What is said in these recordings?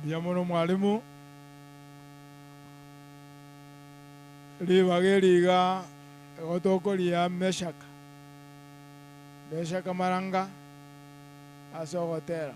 yamono mwalimu libageliga gotokoria meshaka maranga asogotera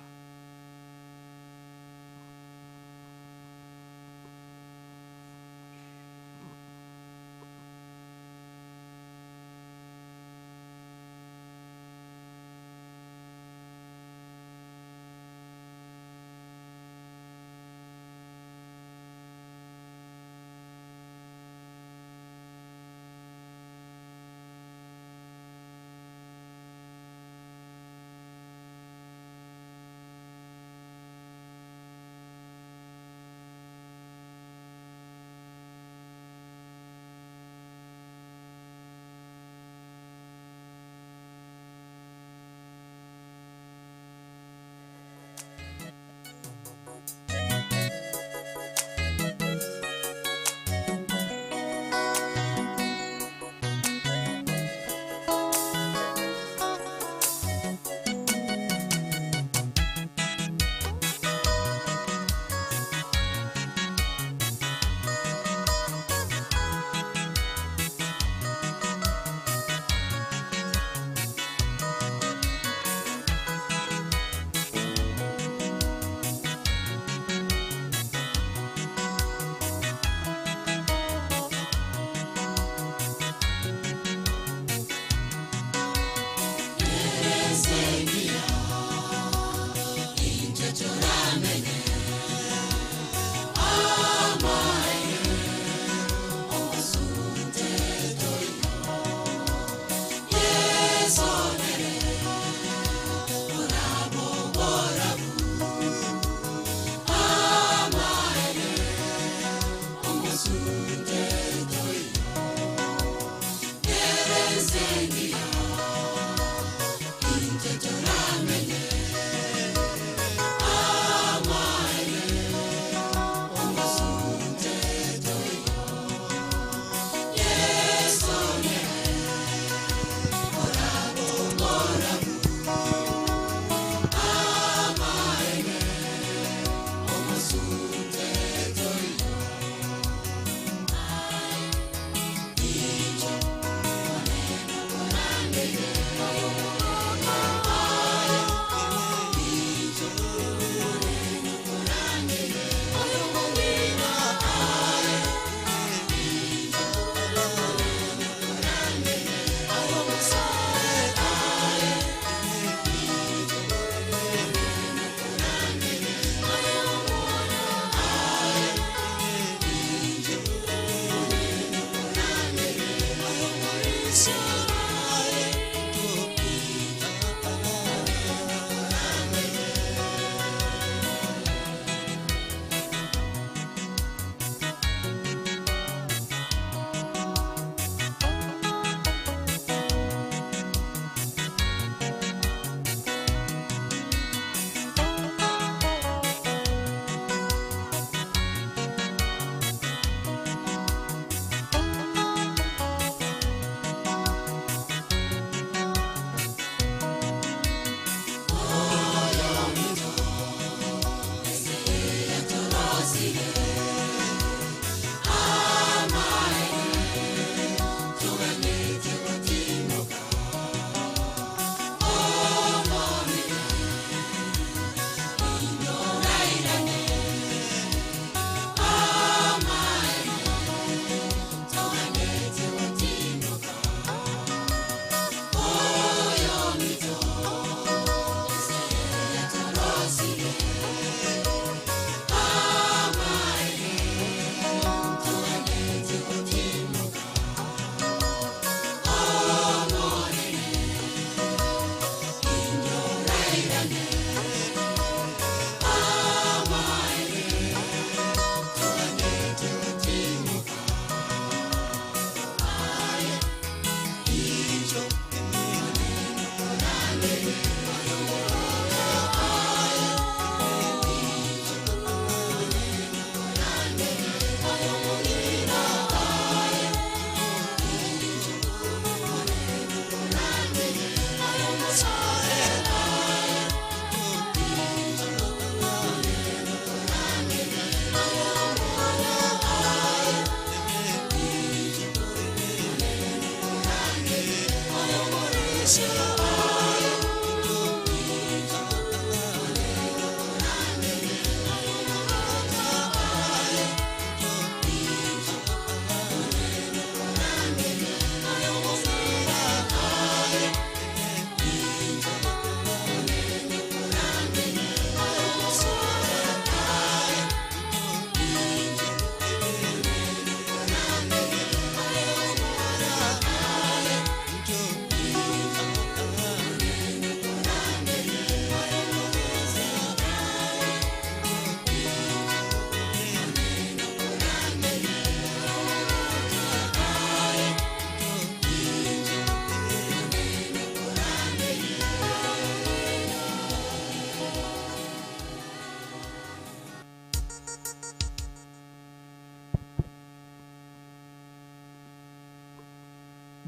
Sengia,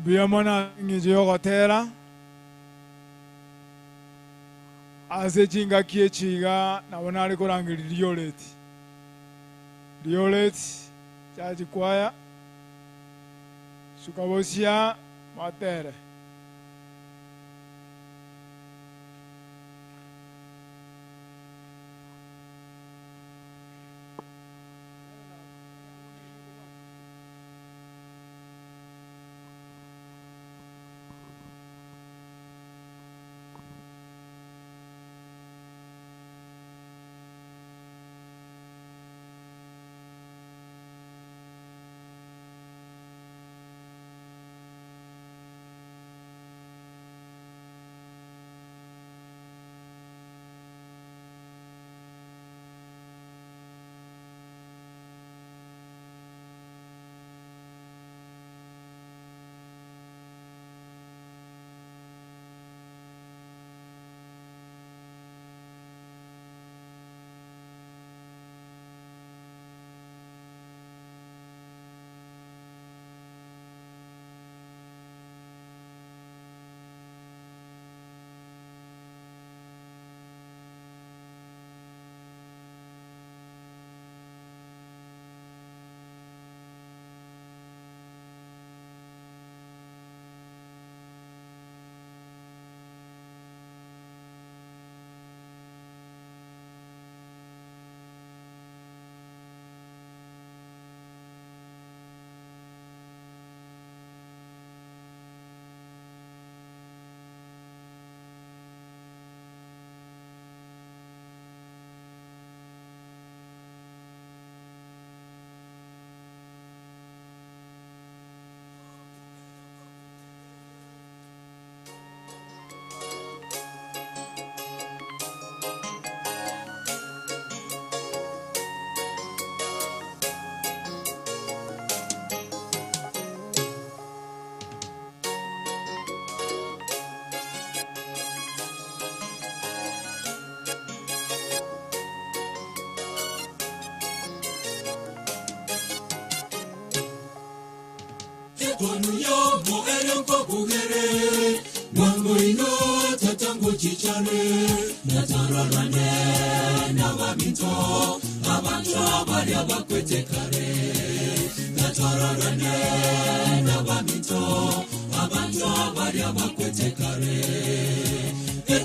Biyamona ngijo gotera ase chinga kie chiga nabona ari kurangiri Rioleti chaji kwaya sukabosia matere Konuyo mo elenko bugere Mwango ino tatango chichane Natararane na wabito Abantu abali abakwete kare Natararane na wabito Abantu abali abakwete kare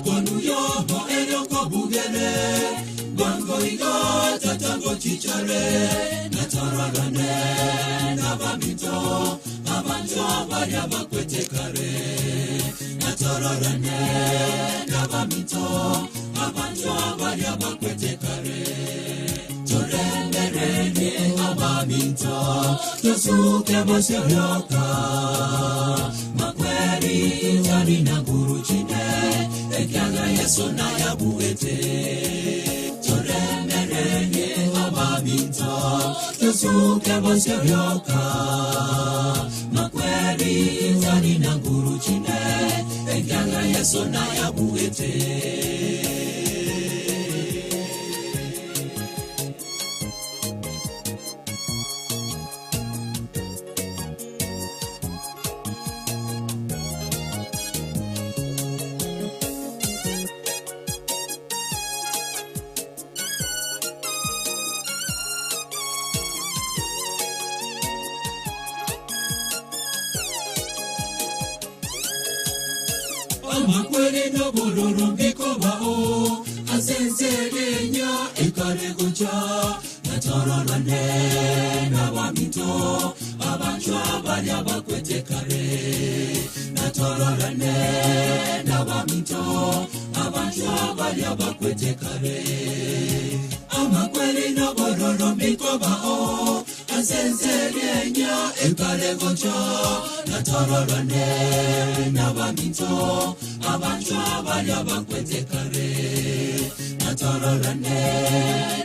Konuyo mo elenko bugere Mwango ino tatango chichane Natararane na wabito Abantu abali abakwete kare Natararane n'abamito Abantu abali abakwete kare Torendereye abamito Tosuke bose yoka Makweri jari na guru chine Ekiaga Yesu na yabuete Torendereye abamito Tosuke bose yoka Makweri jari na guru chine Ekiaga Yesu na yabuete amakweli n'obururu mbikobao asenserenya ekaregoja natororane n'abamito abantu abali abakwete kare natororane n'abamito abantu abali abakwete kare amakweli n'obururu mbikobao asenserenya ekaregoja natororane n'abamito abantu abali abakwete kare natororane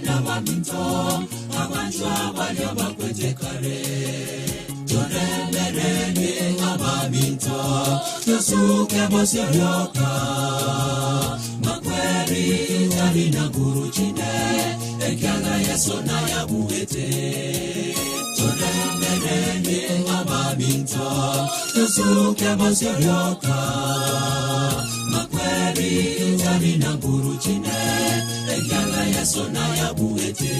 n'abamito abantu abali abakwete kare turemerene abamito tusuke bosyoka makweri talina guru chine ekyala yeso na yabuhete turemerene abamito tusuke bosyoka makweri talina guru chine ekyala yeso na yabuhete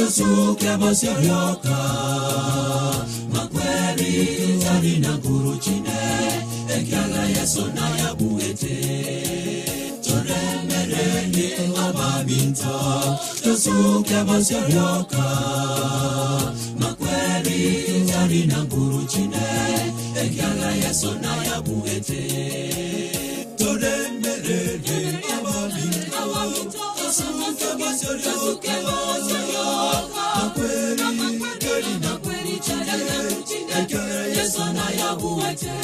tusuke bosyoka makweli talina guru chine ekyala yeso na yabuhete turemerene abamito tusuke bosyoka makweli talina guru chine ekyala yeso na yabuhete turemerene abamito tusuke bosyoka yeso na yabuhete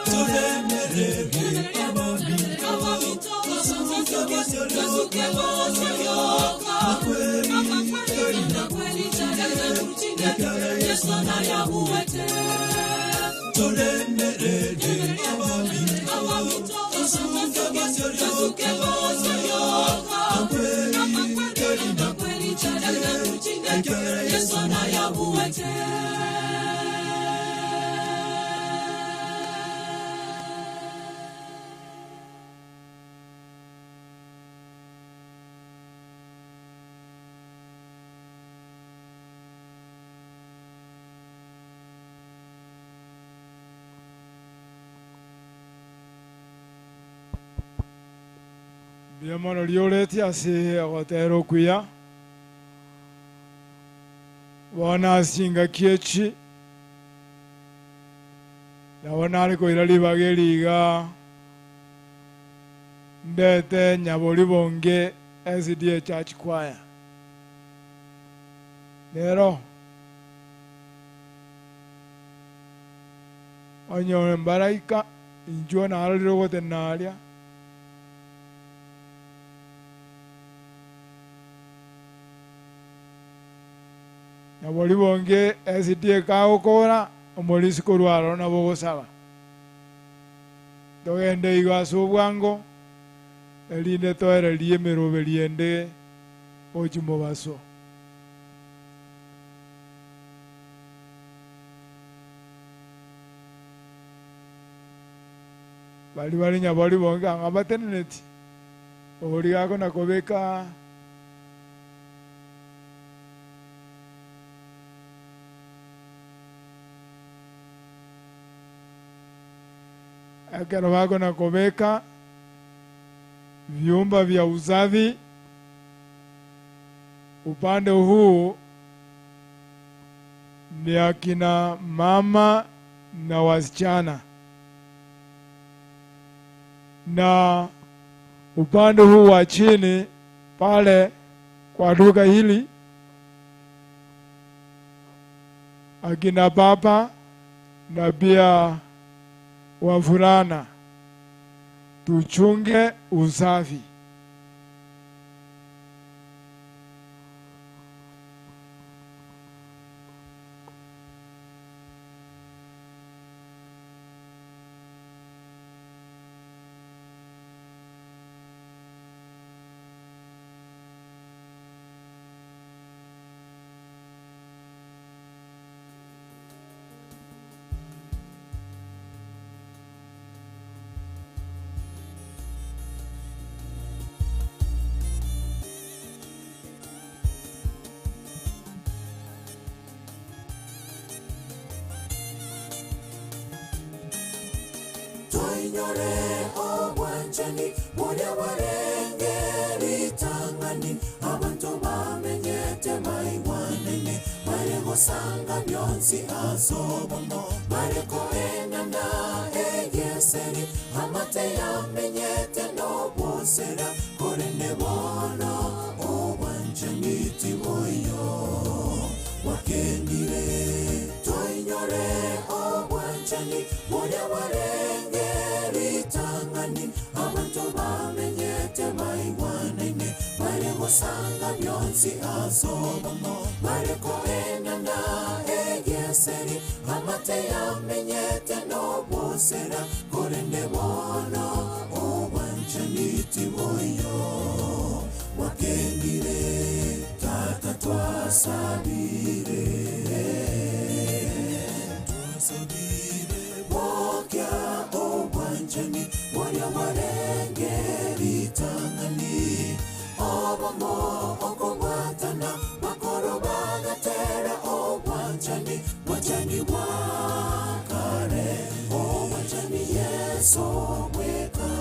turemerene abamito tusuke bosyoka yeso na yabuhete turemerene abamito tusuke bosyoka yeso na yabuhete Biamono lioleti ase agotero kuya wana singa kiechi na wana aliko ilali bageliga ndete nyaboli bonge SDA Church Choir lero onyo mbaraika injua na aliro gote nalia nyaboli bonge SDA kaokora omolisi korwaro na bogosaba togende igaso bwango elinde toere liemero beliende ochimo baso bali nyaboli bonge angabateneti oli gako nakobeka akero wako na kobeka vyumba vya uzazi upande huu ni akina mama na wasichana na upande huu wa chini pale kwa duka hili, akina baba na pia wavulana tuchunge usafi. Toinyore obwanjani moya warengeri tangani abantu bamenyete maiwanene marego sanga byonsi asobomo mareko enana eyeseri amate yamenyete no bosera korene bono obwanjani tiboyo wakendire toinyore obwanjani moya warengeri tangani abantu bamenyete maiwanene marego sanga byonsi asobomo mareko enana eyeseri amate yamenyete no bosera korene bono obwanjani tiboyo wakendire tata twasabire Wokya obwanjani moya warengeri tangani obomo okobwatana makoro bagatera obwanjani bwanjani bwakare obwanjani yeso bweka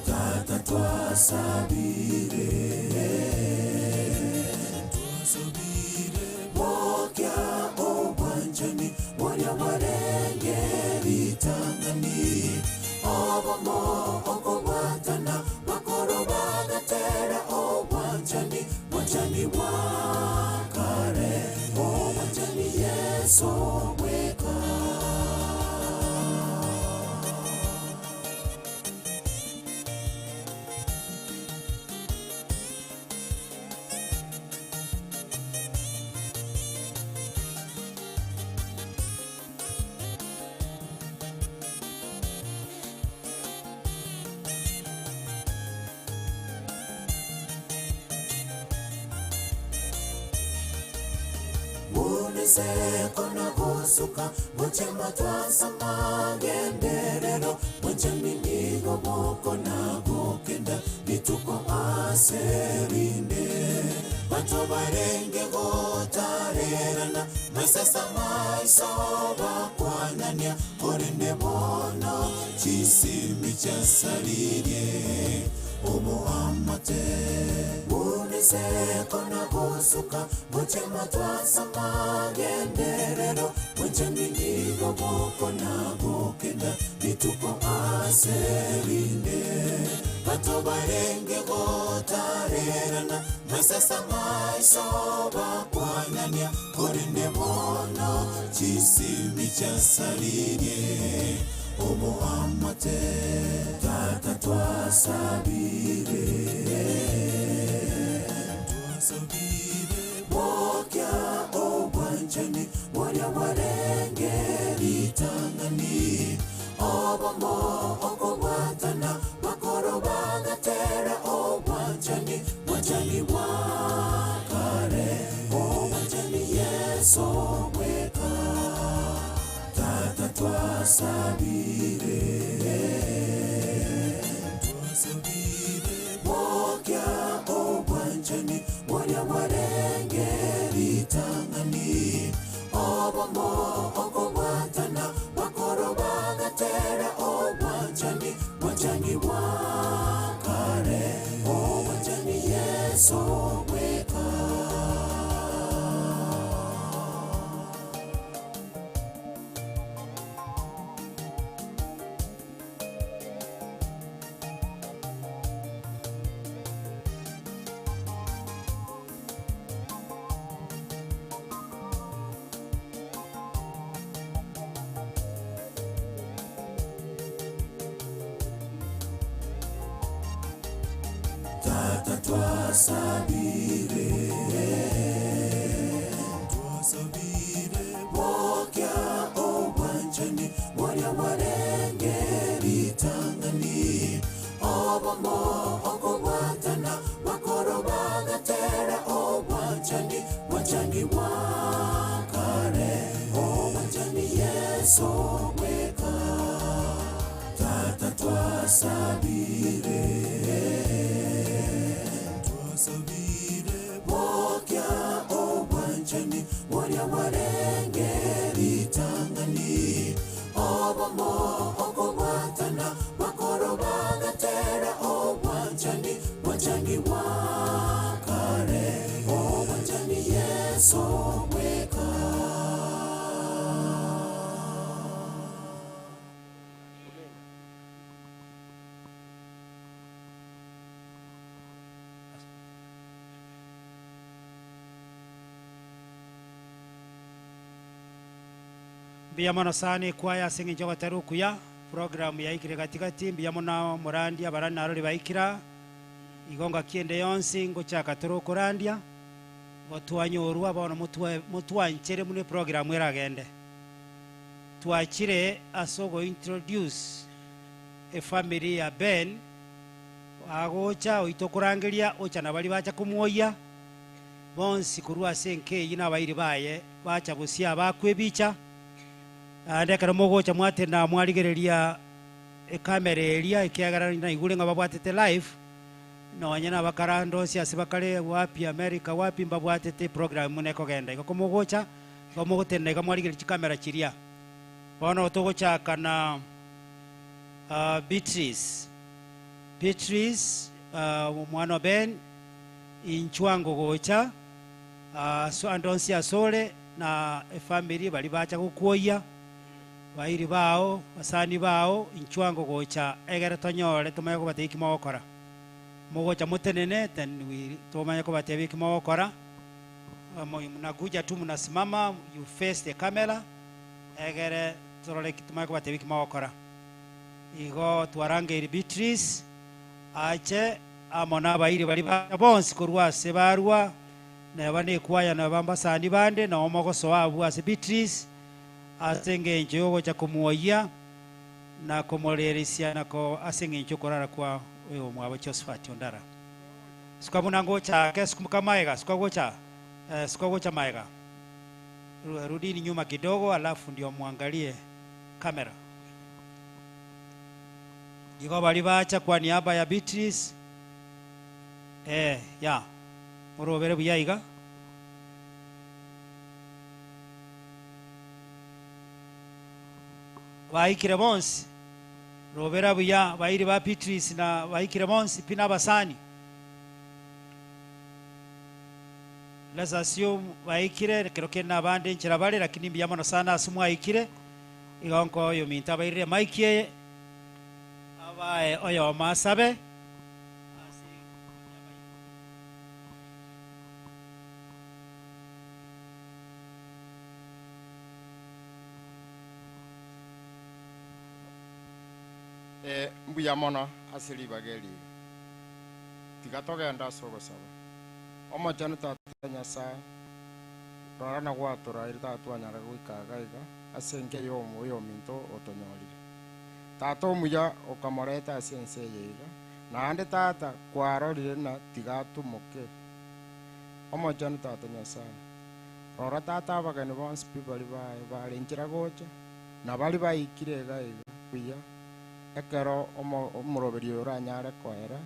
tata twasabire Wokya obwanjani moya warengeri tangani obomo okobwatana makoro bagatera obwanjani bwanjani bwakare obwanjani yeso bweka Uniseko na kusuka Mchema twasama genderero Mchemi nigo moko na gokenda Bituko aserinde Bato barenge gotarerana Maisesa maisoba kwa nania Korende bono Chisimi chasaririe Omo amate Uniseko na kusuka Mchema twasama genderero Mchemi nigo moko na gokenda Bituko aserinde Bato barenge gotarerana Maisesa maisoba kwa nania Korende bono Chisimi chasaririe Omo amate Tata twasabire Wokya obwanjani moya warengeri tangani obomo okobwatana makoro bagatera obwanjani bwanjani bwakare obwanjani yeso bweka tata twasabire Wokya obwanjani moya warengeri tangani obomo okobwatana makoro bagatera obwanjani bwanjani bwakare obwanjani yeso bweka tata twasabire bokya obwanjani mwarya warengeri tangani obomo okobwatana bakoro bagatera obwanjani bwanjani bwakare obwanjani yesu weka tata twasabire bokya obwanjani mwarya warengeri tangani obomo okobwatana bakoro bagatera obwanjani bwanjani bwakare obwanjani yesu weka. Biyamono sani kwaya singi njogo taruku ya programu ya ikire katikati biyamona murandia barani narori baikira igonga kiende yonsi ngo chaka turuku randia botwanyorwa bono mutwanchere mune programu eragende twachire asogo introduce a family ya Ben agocha oitokurangiria ocha nabali bacha kumuoya bonsi kurwa senke yina bairi baye bacha busia bakwebicha ndekara mogocha mwate na mwarigereria kamera eria ikiagara na igure nga babwatete live no nyana bakarando cia sibakare wapi America wapi mbabwatete program muneko genda iko mogocha komogotenda ika mwarigereria kamera chiria bono togocha kana Beatrice mwana Ben inchwango gocha so andonsi asole na family bali bacha kukoya bairi bao basani bao inchwango gocha egere tonyore tumaye ko bateki mawokora mogocha mutenene then tumaye ko bateki mawokora mnakuja tu mnasimama you face the camera egere torole tumaye ko bateki mawokora igo twarange Beatrice ache amona bairi bali bonsi kurwa sebarwa na bane kwaya na bambasani bande na omogoso abu ase Beatrice asenge njogo cha kumuoya na komorerisia na ko asenge nchokorara kwa uyo mwabo Josephat Ondara sukamuna ngocha kesi kumkamaega sukagocha maega rudini nyuma kidogo alafu ndio muangalie kamera iko bali bacha kwa niaba ya Beatrice ya morobere buyaiga baikire bonsi robera buya bairi ba Beatrice na baikire bonsi pina basani lazasio baikire keroke na bande nchira bale lakini biyamano sana asumwa ikire igonko yo minta baire maikie abae oyo masabe mbuya mono asili bageli tigatoga nda sogo saba omo janu tatanya sa rorana gwatura irita twanyara gwikaga iga asenge yo minto otonyolire tato muya okamoreta asense yiga na ande tata kwarorire na tigatumoke omo janu tatanya sa rora tata bagani bonse bali bali njira gocha na bali baikire ga iga kuya ekero omuroberi oranyare koera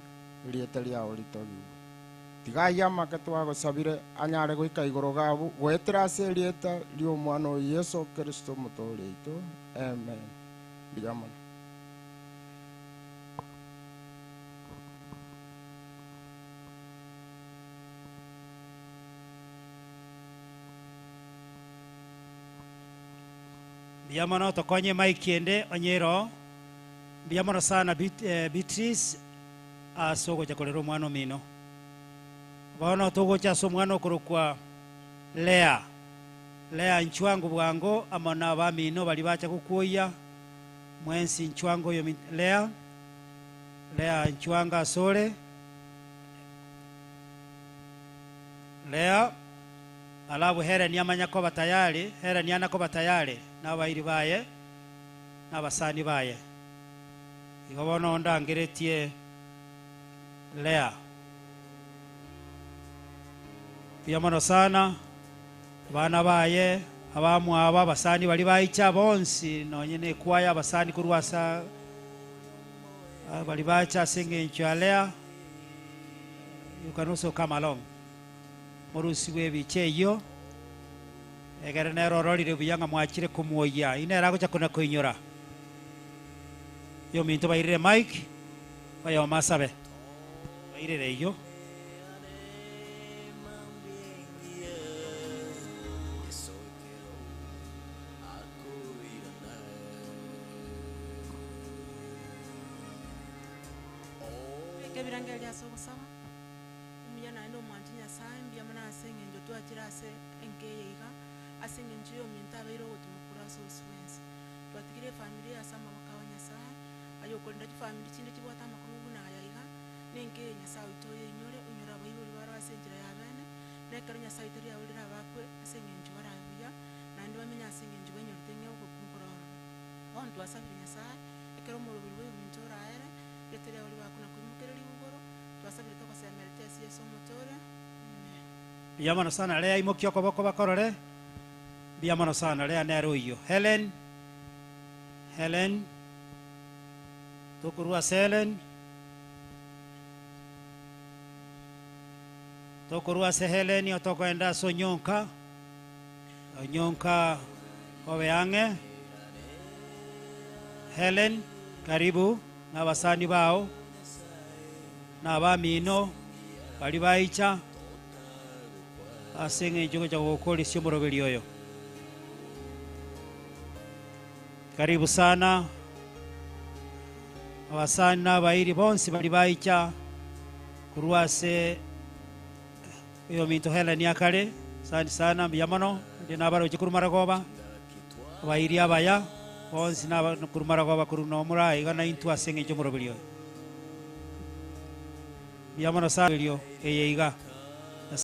riete ria oritogi tigaya maketwa gosabire anyare goika igoro gabu gwetera se rieta rio mwana Yesu Kristo mutoreito amen biyamana biyamana tokonye maikiende onyero biyamana sana Beatrice asogo chakolero mwana mino baona togo cha so mwana okorokwa Lea nchwango bwango amana bamino bali bacha kukuya mwensi nchwango yo Lea nchwanga sole lea alabu Helen yamanya ko batayari Helen yana ko batayari n'abayiri baye n'abasani baye igobono ndangeretie lea biyamono sana bana baye abamu aba basani bali bayicha bonsi nonyene kwaya basani kurwasa bali bacha singing nchwalea. You can also come along murusi webiche iyo egere nero rorire buyanga mwachire kumuoya inera kucha kuna kuinyora yo minto bayire mic bayo masabe bayire iyo kebirangelia sokosaba umuyana ndo mwantinya sai mbiyamana asenge njo twakira ase enkeyeiga asenge njo minta abairo gutumukura soswense twatikire familia asama bakawanya sai ayo kolinda family kindi kibwata makuru guna yayiga nenke nyasa utoye inyore unyora abairo libaro asenjira yabene nekero nyasa iteri yawulira bakwe asenge njo barabuya nandi bamenya asenge njo benyortenge okukunkura onto asabira nyasa ekero mu rubiri we mintora ere yetere yawuli bakuna kumukereri bugoro twasabire ko semerite yeso motore. Biyamono sana lea imokyo koboko bakorore biyamono sana lea nero iyo Helen tokurua Helen tokurua se Helen otokwenda sonyonka onyonka obeange Helen karibu na basani bao na abamino bali bayicha asenge njogo cha gukora isyo muroberi oyo. Karibu sana abasani n'abayiri bonsi bali bayicha kurwase iyo minto Helen yakale sandi sana biyamono ndi nabaro chikurumara goba abayiri abaya bonsi n'abakurumara goba kuruno mura igana intu asenge njo muroberi oyo biyamono sana iyo eyeiga